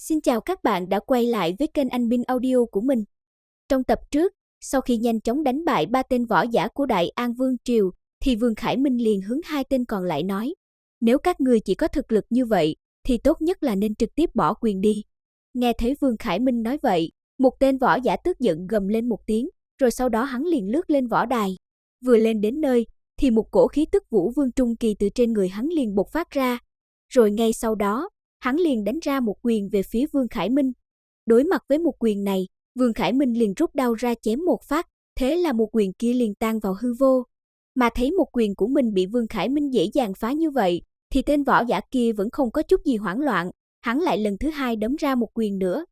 Xin chào các bạn đã quay lại với kênh Anh Minh Audio của mình. Trong tập trước, sau khi nhanh chóng đánh bại 3 tên võ giả của Đại An Vương Triều, thì Vương Khải Minh liền hướng 2 tên còn lại nói, nếu các ngươi chỉ có thực lực như vậy, thì tốt nhất là nên trực tiếp bỏ quyền đi. Nghe thấy Vương Khải Minh nói vậy, một tên võ giả tức giận gầm lên một tiếng, rồi sau đó hắn liền lướt lên võ đài. Vừa lên đến nơi, thì một cổ khí tức Vũ Vương Trung Kỳ từ trên người hắn liền bộc phát ra. Rồi ngay sau đó, hắn liền đánh ra một quyền về phía Vương Khải Minh. Đối mặt với một quyền này, Vương Khải Minh liền rút đao ra chém một phát, thế là một quyền kia liền tan vào hư vô. Mà thấy một quyền của mình bị Vương Khải Minh dễ dàng phá như vậy, thì tên võ giả kia vẫn không có chút gì hoảng loạn, hắn lại lần thứ hai đấm ra một quyền nữa.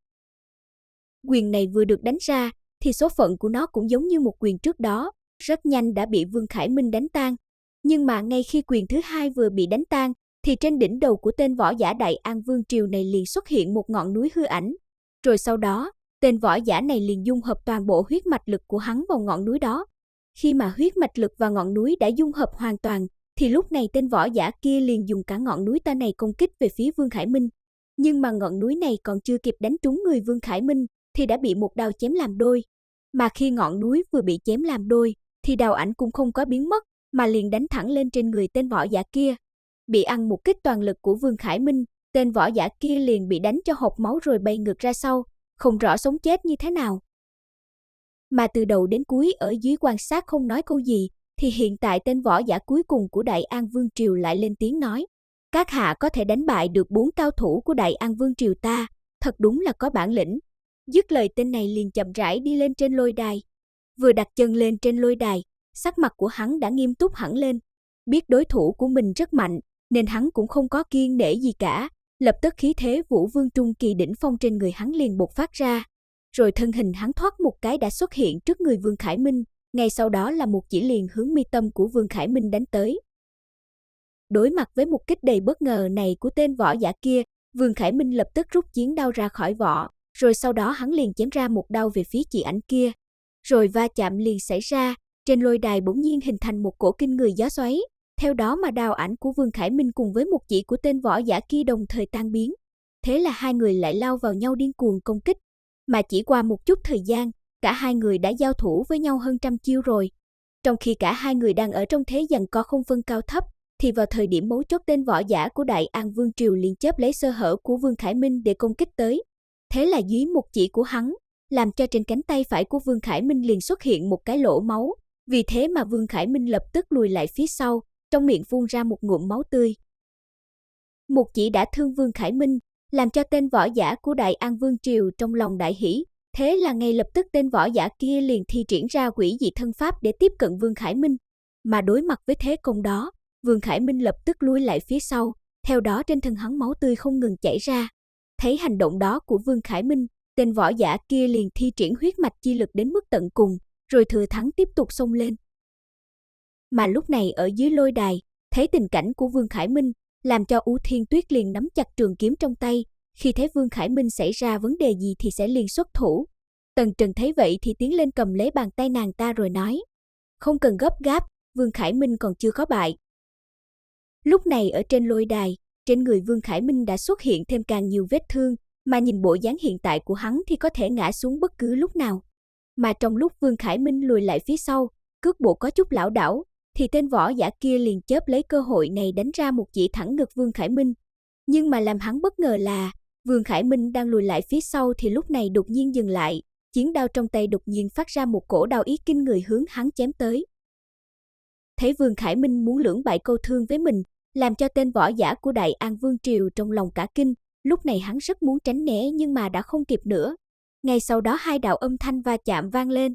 Quyền này vừa được đánh ra, thì số phận của nó cũng giống như một quyền trước đó, rất nhanh đã bị Vương Khải Minh đánh tan. Nhưng mà ngay khi quyền thứ hai vừa bị đánh tan, thì trên đỉnh đầu của tên võ giả Đại An Vương Triều này liền xuất hiện một ngọn núi hư ảnh. Rồi sau đó, tên võ giả này liền dung hợp toàn bộ huyết mạch lực của hắn vào ngọn núi đó. Khi mà huyết mạch lực và ngọn núi đã dung hợp hoàn toàn, thì lúc này tên võ giả kia liền dùng cả ngọn núi to này công kích về phía Vương Khải Minh. Nhưng mà ngọn núi này còn chưa kịp đánh trúng người Vương Khải Minh, thì đã bị một đao chém làm đôi. Mà khi ngọn núi vừa bị chém làm đôi, thì đao ảnh cũng không có biến mất, mà liền đánh thẳng lên trên người tên võ giả kia. Bị ăn một kích toàn lực của Vương Khải Minh, tên võ giả kia liền bị đánh cho hộc máu rồi bay ngược ra sau, không rõ sống chết như thế nào. Mà từ đầu đến cuối ở dưới quan sát không nói câu gì, thì hiện tại tên võ giả cuối cùng của Đại An Vương Triều lại lên tiếng nói, các hạ có thể đánh bại được 4 cao thủ của Đại An Vương Triều ta, thật đúng là có bản lĩnh. Dứt lời tên này liền chậm rãi đi lên trên lôi đài. Vừa đặt chân lên trên lôi đài, sắc mặt của hắn đã nghiêm túc hẳn lên. Biết đối thủ của mình rất mạnh, nên hắn cũng không có kiêng nể gì cả, lập tức khí thế Vũ Vương Trung Kỳ đỉnh phong trên người hắn liền bộc phát ra. Rồi thân hình hắn thoát một cái đã xuất hiện trước người Vương Khải Minh, ngay sau đó là một chỉ liền hướng mi tâm của Vương Khải Minh đánh tới. Đối mặt với một kích đầy bất ngờ này của tên võ giả kia, Vương Khải Minh lập tức rút chiến đao ra khỏi vỏ, rồi sau đó hắn liền chém ra một đao về phía chỉ ảnh kia. Rồi va chạm liền xảy ra, trên lôi đài bỗng nhiên hình thành một cổ kinh người gió xoáy. Theo đó mà đao ảnh của Vương Khải Minh cùng với một chỉ của tên võ giả kia đồng thời tan biến. Thế là hai người lại lao vào nhau điên cuồng công kích. Mà chỉ qua một chút thời gian, cả hai người đã giao thủ với nhau hơn 100 chiêu rồi. Trong khi cả hai người đang ở trong thế giằng co không phân cao thấp, thì vào thời điểm mấu chốt tên võ giả của Đại An Vương Triều liền chớp lấy sơ hở của Vương Khải Minh để công kích tới. Thế là dưới một chỉ của hắn, làm cho trên cánh tay phải của Vương Khải Minh liền xuất hiện một cái lỗ máu. Vì thế mà Vương Khải Minh lập tức lùi lại phía sau, trong miệng phun ra một ngụm máu tươi. Một chỉ đã thương Vương Khải Minh, làm cho tên võ giả của Đại An Vương Triều trong lòng đại hỉ. Thế là ngay lập tức tên võ giả kia liền thi triển ra quỷ dị thân pháp để tiếp cận Vương Khải Minh. Mà đối mặt với thế công đó, Vương Khải Minh lập tức lui lại phía sau, theo đó trên thân hắn máu tươi không ngừng chảy ra. Thấy hành động đó của Vương Khải Minh, tên võ giả kia liền thi triển huyết mạch chi lực đến mức tận cùng, rồi thừa thắng tiếp tục xông lên. Mà lúc này ở dưới lôi đài, thấy tình cảnh của Vương Khải Minh, làm cho U Thiên Tuyết liền nắm chặt trường kiếm trong tay, khi thấy Vương Khải Minh xảy ra vấn đề gì thì sẽ liền xuất thủ. Tần Trần thấy vậy thì tiến lên cầm lấy bàn tay nàng ta rồi nói, không cần gấp gáp, Vương Khải Minh còn chưa có bại. Lúc này ở trên lôi đài, trên người Vương Khải Minh đã xuất hiện thêm càng nhiều vết thương, mà nhìn bộ dáng hiện tại của hắn thì có thể ngã xuống bất cứ lúc nào. Mà trong lúc Vương Khải Minh lùi lại phía sau, cước bộ có chút lảo đảo, thì tên võ giả kia liền chớp lấy cơ hội này đánh ra một chỉ thẳng ngực Vương Khải Minh. Nhưng mà làm hắn bất ngờ là, Vương Khải Minh đang lùi lại phía sau thì lúc này đột nhiên dừng lại, chiến đao trong tay đột nhiên phát ra một cổ đao ý kinh người hướng hắn chém tới. Thấy Vương Khải Minh muốn lưỡng bại câu thương với mình, làm cho tên võ giả của Đại An Vương Triều trong lòng cả kinh, lúc này hắn rất muốn tránh né nhưng mà đã không kịp nữa. Ngay sau đó hai đạo âm thanh va chạm vang lên.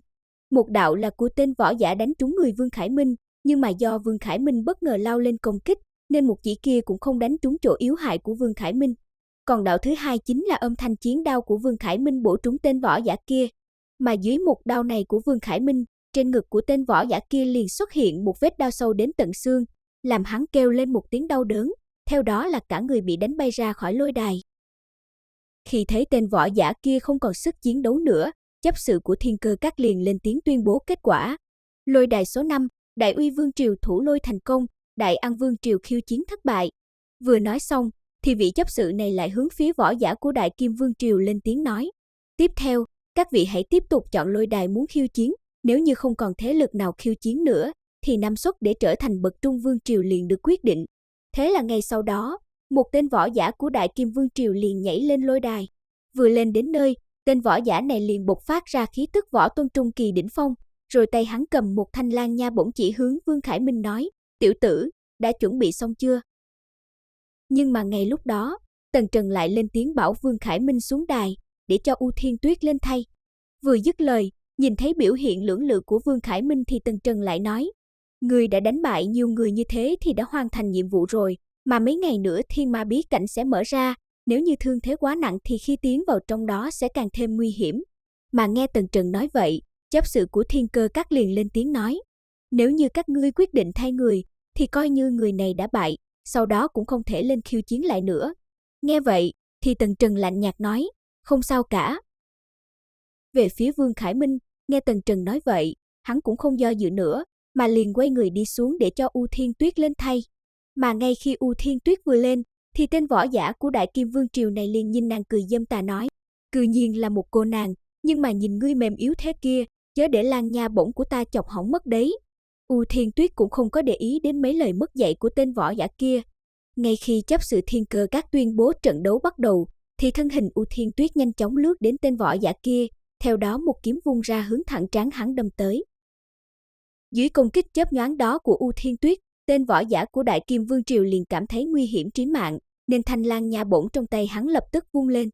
Một đạo là của tên võ giả đánh trúng người Vương Khải Minh, nhưng mà do Vương Khải Minh bất ngờ lao lên công kích, nên một chỉ kia cũng không đánh trúng chỗ yếu hại của Vương Khải Minh. Còn đạo thứ hai chính là âm thanh chiến đao của Vương Khải Minh bổ trúng tên võ giả kia. Mà dưới một đao này của Vương Khải Minh, trên ngực của tên võ giả kia liền xuất hiện một vết đao sâu đến tận xương, làm hắn kêu lên một tiếng đau đớn, theo đó là cả người bị đánh bay ra khỏi lôi đài. Khi thấy tên võ giả kia không còn sức chiến đấu nữa, chấp sự của Thiên Cơ Các liền lên tiếng tuyên bố kết quả. Lôi đài số 5, Đại Uy Vương Triều thủ lôi thành công, Đại An Vương Triều khiêu chiến thất bại. Vừa nói xong, thì vị chấp sự này lại hướng phía võ giả của Đại Kim Vương Triều lên tiếng nói. Tiếp theo, các vị hãy tiếp tục chọn lôi đài muốn khiêu chiến, nếu như không còn thế lực nào khiêu chiến nữa, thì năm suất để trở thành bậc trung vương triều liền được quyết định. Thế là ngay sau đó, một tên võ giả của Đại Kim Vương Triều liền nhảy lên lôi đài. Vừa lên đến nơi, tên võ giả này liền bộc phát ra khí tức võ tôn trung kỳ đỉnh phong, rồi tay hắn cầm một thanh lang nha bổng chỉ hướng Vương Khải Minh nói, tiểu tử, đã chuẩn bị xong chưa? Nhưng mà ngay lúc đó, Tần Trần lại lên tiếng bảo Vương Khải Minh xuống đài, để cho U Thiên Tuyết lên thay. Vừa dứt lời, nhìn thấy biểu hiện lưỡng lự của Vương Khải Minh thì Tần Trần lại nói, người đã đánh bại nhiều người như thế thì đã hoàn thành nhiệm vụ rồi, mà mấy ngày nữa thiên ma bí cảnh sẽ mở ra, nếu như thương thế quá nặng thì khi tiến vào trong đó sẽ càng thêm nguy hiểm. Mà nghe Tần Trần nói vậy, chấp sự của Thiên Cơ Các liền lên tiếng nói, nếu như các ngươi quyết định thay người, thì coi như người này đã bại, sau đó cũng không thể lên khiêu chiến lại nữa. Nghe vậy, thì Tần Trần lạnh nhạt nói, không sao cả. Về phía Vương Khải Minh, nghe Tần Trần nói vậy, hắn cũng không do dự nữa, mà liền quay người đi xuống để cho U Thiên Tuyết lên thay. Mà ngay khi U Thiên Tuyết vừa lên, thì tên võ giả của Đại Kim Vương Triều này liền nhìn nàng cười dâm tà nói, cư nhiên là một cô nàng, nhưng mà nhìn ngươi mềm yếu thế kia, chớ để lang nha bổng của ta chọc hỏng mất đấy. U Thiên Tuyết cũng không có để ý đến mấy lời mất dạy của tên võ giả kia. Ngay khi chấp sự Thiên Cơ Các tuyên bố trận đấu bắt đầu, thì thân hình U Thiên Tuyết nhanh chóng lướt đến tên võ giả kia, theo đó một kiếm vung ra hướng thẳng trán hắn đâm tới. Dưới công kích chớp nhoáng đó của U Thiên Tuyết, tên võ giả của Đại Kim Vương Triều liền cảm thấy nguy hiểm chí mạng, nên thanh lang nha bổng trong tay hắn lập tức vung lên.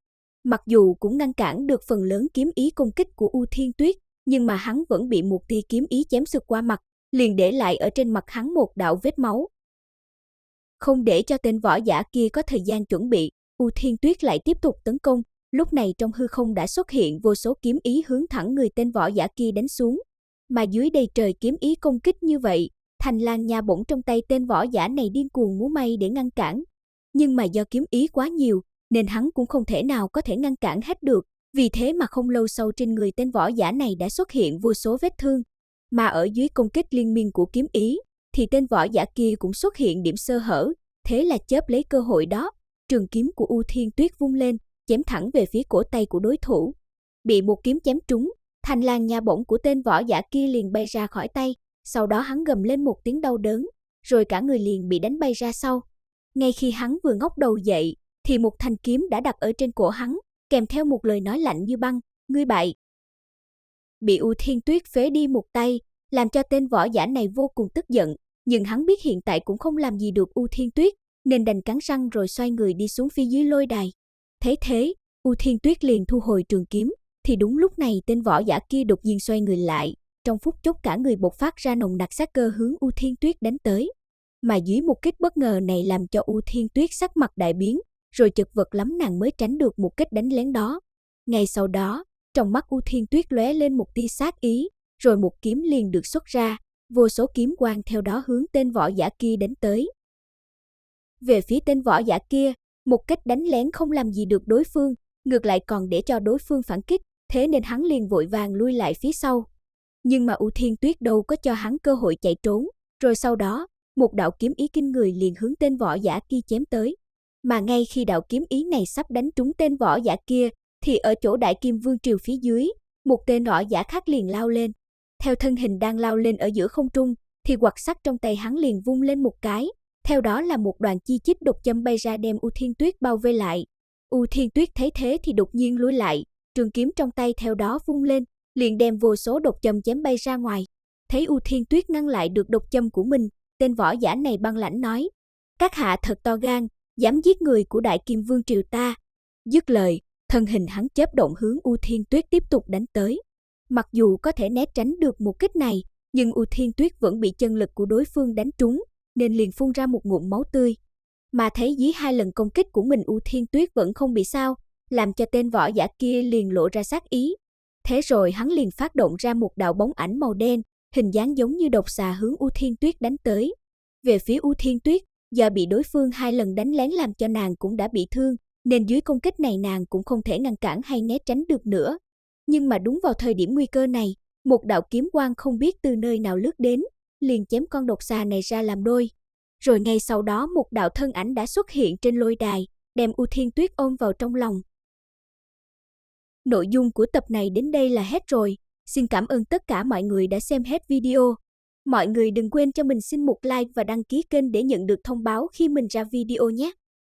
Mặc dù cũng ngăn cản được phần lớn kiếm ý công kích của U Thiên Tuyết, nhưng mà hắn vẫn bị một tia kiếm ý chém sượt qua mặt, liền để lại ở trên mặt hắn một đạo vết máu. Không để cho tên võ giả kia có thời gian chuẩn bị, U Thiên Tuyết lại tiếp tục tấn công. Lúc này trong hư không đã xuất hiện vô số kiếm ý hướng thẳng người tên võ giả kia đánh xuống. Mà dưới đầy trời kiếm ý công kích như vậy, thanh lang nha bổng trong tay tên võ giả này điên cuồng múa may để ngăn cản. Nhưng mà do kiếm ý quá nhiều, nên hắn cũng không thể nào có thể ngăn cản hết được. Vì thế mà không lâu sau trên người tên võ giả này đã xuất hiện vô số vết thương. Mà ở dưới công kích liên miên của kiếm ý, thì tên võ giả kia cũng xuất hiện điểm sơ hở. Thế là chớp lấy cơ hội đó, trường kiếm của U Thiên Tuyết vung lên, chém thẳng về phía cổ tay của đối thủ. Bị một kiếm chém trúng, thanh lang nha bổng của tên võ giả kia liền bay ra khỏi tay, sau đó hắn gầm lên một tiếng đau đớn, rồi cả người liền bị đánh bay ra sau. Ngay khi hắn vừa ngóc đầu dậy, thì một thanh kiếm đã đặt ở trên cổ hắn, kèm theo một lời nói lạnh như băng, ngươi bại. Bị U Thiên Tuyết phế đi một tay, làm cho tên võ giả này vô cùng tức giận, nhưng hắn biết hiện tại cũng không làm gì được U Thiên Tuyết, nên đành cắn răng rồi xoay người đi xuống phía dưới lôi đài. Thấy thế, U Thiên Tuyết liền thu hồi trường kiếm, thì đúng lúc này tên võ giả kia đột nhiên xoay người lại, trong phút chốc cả người bộc phát ra nồng nặc sát cơ hướng U Thiên Tuyết đánh tới. Mà dưới một kích bất ngờ này làm cho U Thiên Tuyết sắc mặt đại biến, rồi chật vật lắm nàng mới tránh được một kích đánh lén đó. Ngay sau đó, trong mắt U Thiên Tuyết lóe lên một tia sát ý, rồi một kiếm liền được xuất ra, vô số kiếm quang theo đó hướng tên võ giả kia đánh tới. Về phía tên võ giả kia, một cách đánh lén không làm gì được đối phương, ngược lại còn để cho đối phương phản kích, thế nên hắn liền vội vàng lui lại phía sau. Nhưng mà U Thiên Tuyết đâu có cho hắn cơ hội chạy trốn, rồi sau đó, một đạo kiếm ý kinh người liền hướng tên võ giả kia chém tới. Mà ngay khi đạo kiếm ý này sắp đánh trúng tên võ giả kia, thì ở chỗ Đại Kim Vương Triều phía dưới, một tên võ giả khác liền lao lên. Theo thân hình đang lao lên ở giữa không trung, thì quạt sắt trong tay hắn liền vung lên một cái, theo đó là một đoàn chi chít độc châm bay ra đem U Thiên Tuyết bao vây lại. U Thiên Tuyết thấy thế thì đột nhiên lùi lại, trường kiếm trong tay theo đó vung lên, liền đem vô số độc châm chém bay ra ngoài. Thấy U Thiên Tuyết ngăn lại được độc châm của mình, tên võ giả này băng lãnh nói: "Các hạ thật to gan, dám giết người của Đại Kim Vương Triều ta." Dứt lời, thân hình hắn chớp động hướng U Thiên Tuyết tiếp tục đánh tới. Mặc dù có thể né tránh được một kích này, nhưng U Thiên Tuyết vẫn bị chân lực của đối phương đánh trúng, nên liền phun ra một ngụm máu tươi. Mà thấy dưới 2 lần công kích của mình U Thiên Tuyết vẫn không bị sao, làm cho tên võ giả kia liền lộ ra sát ý. Thế rồi hắn liền phát động ra một đạo bóng ảnh màu đen, hình dáng giống như độc xà hướng U Thiên Tuyết đánh tới. Về phía U Thiên Tuyết, do bị đối phương 2 lần đánh lén làm cho nàng cũng đã bị thương, nên dưới công kích này nàng cũng không thể ngăn cản hay né tránh được nữa. Nhưng mà đúng vào thời điểm nguy cơ này, một đạo kiếm quang không biết từ nơi nào lướt đến, liền chém con độc xà này ra làm đôi. Rồi ngay sau đó một đạo thân ảnh đã xuất hiện trên lôi đài, đem U Thiên Tuyết ôm vào trong lòng. Nội dung của tập này đến đây là hết rồi. Xin cảm ơn tất cả mọi người đã xem hết video. Mọi người đừng quên cho mình xin một like và đăng ký kênh để nhận được thông báo khi mình ra video nhé.